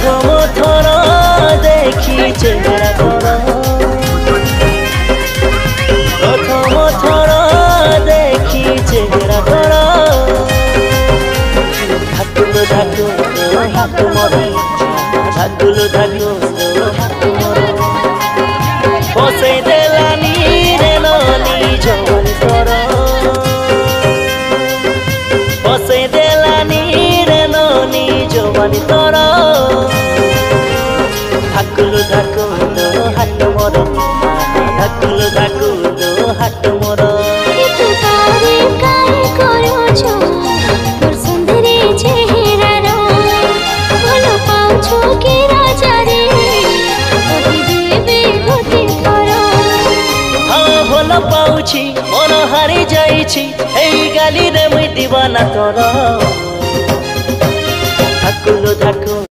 प्रथम थर देखी चेहरा तोर प्रथम थर देखी चेहरा तोर ढाकुलो ढाकुलो हाथ मोर ढाकुलो ढाकुलो हाथ मोर बसई देलानी रे ननी जवानी तोर बसई देलानी रे ननी जवानी तोर ढाकुलो ढाकुलो हाथ मोर ढाकुलो ढाकुलो हाथ मोर पाउछि मन हारी जाइछि एई गाली रे मुई दीवाना तोर ढाकुलो ढाकुलो